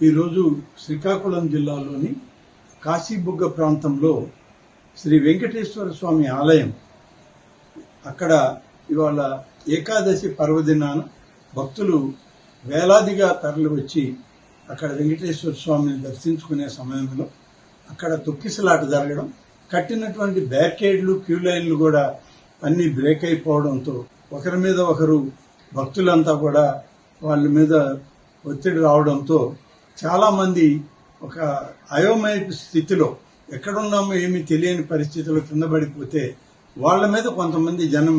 ఈరోజు శ్రీకాకుళం జిల్లాలోని కాశీబుగ్గ ప్రాంతంలో శ్రీ వెంకటేశ్వర స్వామి ఆలయం అక్కడ ఇవాళ ఏకాదశి పర్వదినాన భక్తులు వేలాదిగా తరలివచ్చి అక్కడ వెంకటేశ్వర స్వామిని దర్శించుకునే సమయంలో అక్కడ తొక్కిసలాట జరగడం, కట్టినటువంటి బ్యారికేడ్లు క్యూ లైన్లు కూడా అన్ని బ్రేక్ అయిపోవడంతో ఒకరి మీద ఒకరు భక్తులంతా కూడా వాళ్ళ మీద ఒత్తిడి రావడంతో చాలా మంది ఒక అయోమయ స్థితిలో ఎక్కడున్నామో ఏమీ తెలియని పరిస్థితిలో కింద పడిపోతే వాళ్ళ మీద కొంతమంది జనం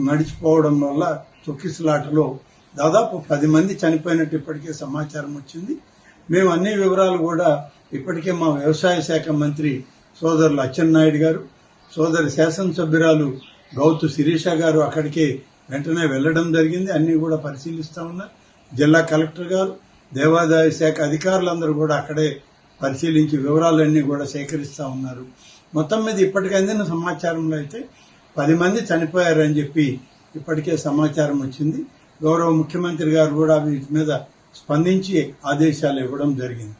నడిచిపోవడం వల్ల తొక్కిసలాటలో దాదాపు 10 మంది చనిపోయినట్టు ఇప్పటికే సమాచారం వచ్చింది. మేము అన్ని వివరాలు కూడా ఇప్పటికే మా వ్యవసాయ శాఖ మంత్రి సోదరులు అచ్చెన్నాయుడు గారు, సోదరి శాసనసభ్యురాలు గౌతు శిరీష గారు అక్కడికే వెంటనే వెళ్లడం జరిగింది. అన్ని కూడా పరిశీలిస్తా ఉన్నారు. జిల్లా కలెక్టర్ గారు, దేవాదాయ శాఖ అధికారులందరూ కూడా అక్కడే పరిశీలించి వివరాలన్నీ కూడా సేకరిస్తా ఉన్నారు. మొత్తం మీద ఇప్పటికే అందిన సమాచారంలో అయితే 10 మంది చనిపోయారని చెప్పి ఇప్పటికే సమాచారం వచ్చింది. గౌరవ ముఖ్యమంత్రి గారు కూడా వీటి మీద స్పందించి ఆదేశాలు ఇవ్వడం జరిగింది.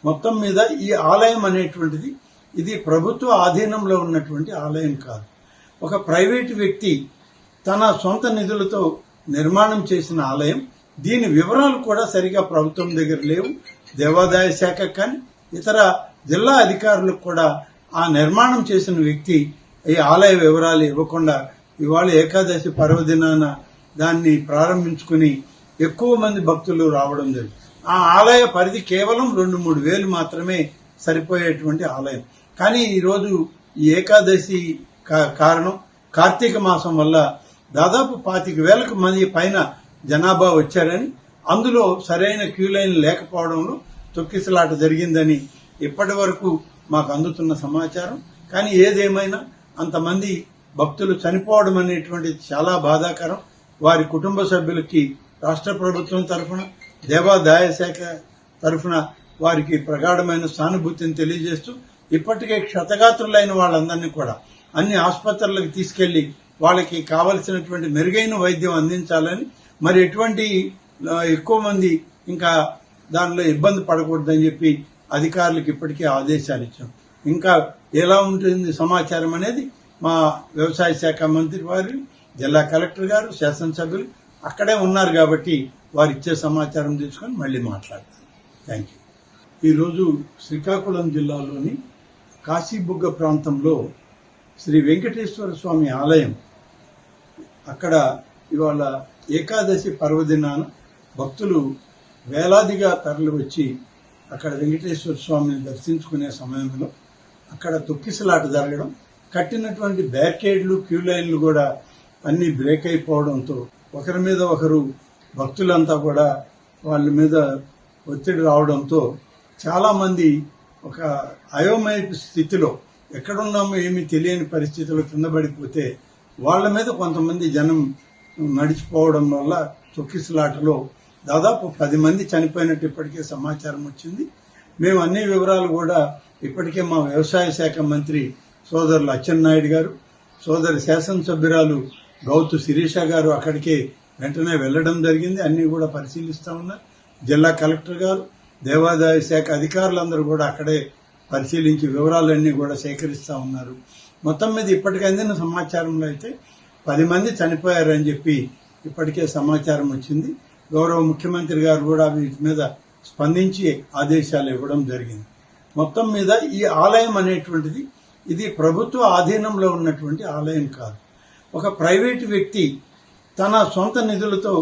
మొత్తం మీద ఈ ఆలయం అనేటువంటిది ఇది ప్రభుత్వ ఆధీనంలో ఉన్నటువంటి ఆలయం కాదు. ఒక ప్రైవేటు వ్యక్తి తన సొంత నిధులతో నిర్మాణం చేసిన ఆలయం. దీని వివరాలు కూడా సరిగా ప్రభుత్వం దగ్గర లేవు. దేవాదాయ శాఖ కానీ ఇతర జిల్లా అధికారులకు కూడా ఆ నిర్మాణం చేసిన వ్యక్తి ఈ ఆలయ వివరాలు ఇవ్వకుండా ఇవాళ ఏకాదశి పర్వదినాన దాన్ని ప్రారంభించుకుని ఎక్కువ మంది భక్తులు రావడం జరిగింది. ఆ ఆలయ పరిధి కేవలం 2-3 వేలు మాత్రమే సరిపోయేటువంటి ఆలయం. కానీ ఈరోజు ఈ ఏకాదశి కారణం కార్తీక మాసం వల్ల దాదాపు 25,000 మంది పైన జనాభా వచ్చారని, అందులో సరైన క్యూ లైన్ లేకపోవడంలో తొక్కిసలాట జరిగిందని ఇప్పటి వరకు మాకు అందుతున్న సమాచారం. కానీ ఏదేమైనా అంతమంది భక్తులు చనిపోవడం అనేటువంటిది చాలా బాధాకరం. వారి కుటుంబ సభ్యులకి రాష్ట్ర ప్రభుత్వం తరఫున, దేవాదాయ శాఖ తరఫున వారికి ప్రగాఢమైన సానుభూతిని తెలియజేస్తూ ఇప్పటికే క్షతగాత్రులైన వాళ్ళందరినీ కూడా అన్ని ఆసుపత్రులకు తీసుకెళ్లి వాళ్ళకి కావలసినటువంటి మెరుగైన వైద్యం అందించాలని, మరి ఎటువంటి ఎక్కువ మంది ఇంకా దానిలో ఇబ్బంది పడకూడదని చెప్పి అధికారులకు ఇప్పటికే ఆదేశాలు ఇచ్చాం. ఇంకా ఎలా ఉంటుంది సమాచారం అనేది మా వ్యవసాయ శాఖ మంత్రి వారు, జిల్లా కలెక్టర్ గారు, శాసనసభ్యులు అక్కడే ఉన్నారు కాబట్టి వారు ఇచ్చే సమాచారం తీసుకొని మళ్ళీ మాట్లాడతారు. Thank you. ఈరోజు శ్రీకాకుళం జిల్లాలోని కాశీబుగ్గ ప్రాంతంలో శ్రీ వెంకటేశ్వర స్వామి ఆలయం అక్కడ ఇవాళ ఏకాదశి పర్వదినాన భక్తులు వేలాదిగా తరలివచ్చి అక్కడ వెంకటేశ్వర స్వామిని దర్శించుకునే సమయంలో అక్కడ తొక్కిసలాట జరగడం, కట్టినటువంటి బ్యారికేడ్లు క్యూ లైన్లు కూడా అన్ని బ్రేక్ అయిపోవడంతో ఒకరి మీద ఒకరు భక్తులంతా కూడా వాళ్ళ మీద ఒత్తిడి రావడంతో చాలా మంది ఒక అయోమయ స్థితిలో ఎక్కడున్నామో ఏమీ తెలియని పరిస్థితిలో కింద పడిపోతే వాళ్ళ మీద కొంతమంది జనం నడిచిపోవడం వల్ల తొక్కిసలాటలో దాదాపు 10 మంది చనిపోయినట్టు ఇప్పటికే సమాచారం వచ్చింది. మేము అన్ని వివరాలు కూడా ఇప్పటికే మా వ్యవసాయ శాఖ మంత్రి సోదరులు అచ్చెన్నాయుడు గారు, సోదరి శాసనసభ్యురాలు గౌతు శిరీష గారు అక్కడికే వెంటనే వెళ్లడం జరిగింది. అన్ని కూడా పరిశీలిస్తా ఉన్నారు. జిల్లా కలెక్టర్ గారు, దేవాదాయ శాఖ అధికారులందరూ కూడా అక్కడే పరిశీలించి వివరాలన్నీ కూడా సేకరిస్తా ఉన్నారు. మొత్తం మీద ఇప్పటికే అందిన సమాచారంలో అయితే 10 మంది చనిపోయారని చెప్పి ఇప్పటికే సమాచారం వచ్చింది. గౌరవ ముఖ్యమంత్రి గారు కూడా వీటి మీద స్పందించి ఆదేశాలు ఇవ్వడం జరిగింది. మొత్తం మీద ఈ ఆలయం అనేటువంటిది ఇది ప్రభుత్వ ఆధీనంలో ఉన్నటువంటి ఆలయం కాదు. ఒక ప్రైవేటు వ్యక్తి తన సొంత నిధులతో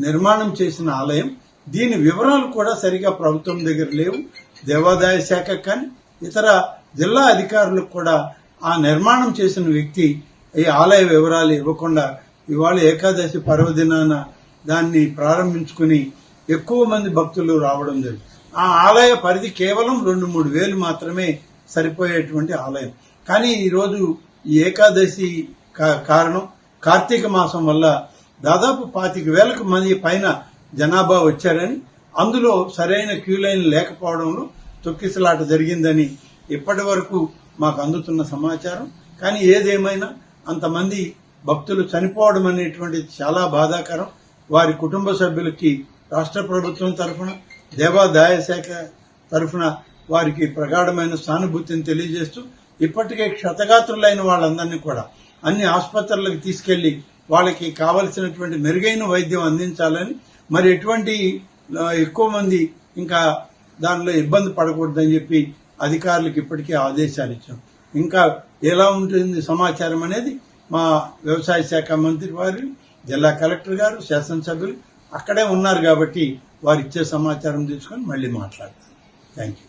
నిర్మాణం చేసిన ఆలయం. దీని వివరాలు కూడా సరిగా ప్రభుత్వం దగ్గర లేవు. దేవాదాయ శాఖ కానీ ఇతర జిల్లా అధికారులకు కూడా ఆ నిర్మాణం చేసిన వ్యక్తి ఈ ఆలయ వివరాలు ఇవ్వకుండా ఇవాళ ఏకాదశి పర్వదినాన దాన్ని ప్రారంభించుకుని ఎక్కువ మంది భక్తులు రావడం జరిగింది. ఆ ఆలయ పరిధి కేవలం 2-3 వేలు మాత్రమే సరిపోయేటువంటి ఆలయం. కానీ ఈరోజు ఈ ఏకాదశి కారణం కార్తీక మాసం వల్ల దాదాపు 25,000 మంది పైన జనాభా వచ్చారని, అందులో సరైన క్యూ లైన్ లేకపోవడంలో తొక్కిసలాట జరిగిందని ఇప్పటి వరకు మాకు అందుతున్న సమాచారం. కానీ ఏదేమైనా అంతమంది భక్తులు చనిపోవడం అనేటువంటిది చాలా బాధాకరం. వారి కుటుంబ సభ్యులకి రాష్ట్ర ప్రభుత్వం తరఫున, దేవాదాయ శాఖ తరఫున వారికి ప్రగాఢమైన సానుభూతిని తెలియజేస్తూ ఇప్పటికే క్షతగాత్రులైన వాళ్ళందరినీ కూడా అన్ని ఆసుపత్రులకు తీసుకెళ్లి వాళ్ళకి కావలసినటువంటి మెరుగైన వైద్యం అందించాలని, మరి ఎటువంటి ఎక్కువ మంది ఇంకా దానిలో ఇబ్బంది పడకూడదని చెప్పి అధికారులకు ఇప్పటికే ఆదేశాలు ఇచ్చాం. ఇంకా ఎలా ఉంటుంది సమాచారం అనేది మా వ్యవసాయ శాఖ మంత్రి వారు, జిల్లా కలెక్టర్ గారు, శాసనసభ్యులు అక్కడే ఉన్నారు కాబట్టి వారు ఇచ్చే సమాచారం తీసుకొని మళ్ళీ మాట్లాడతారు. Thank you.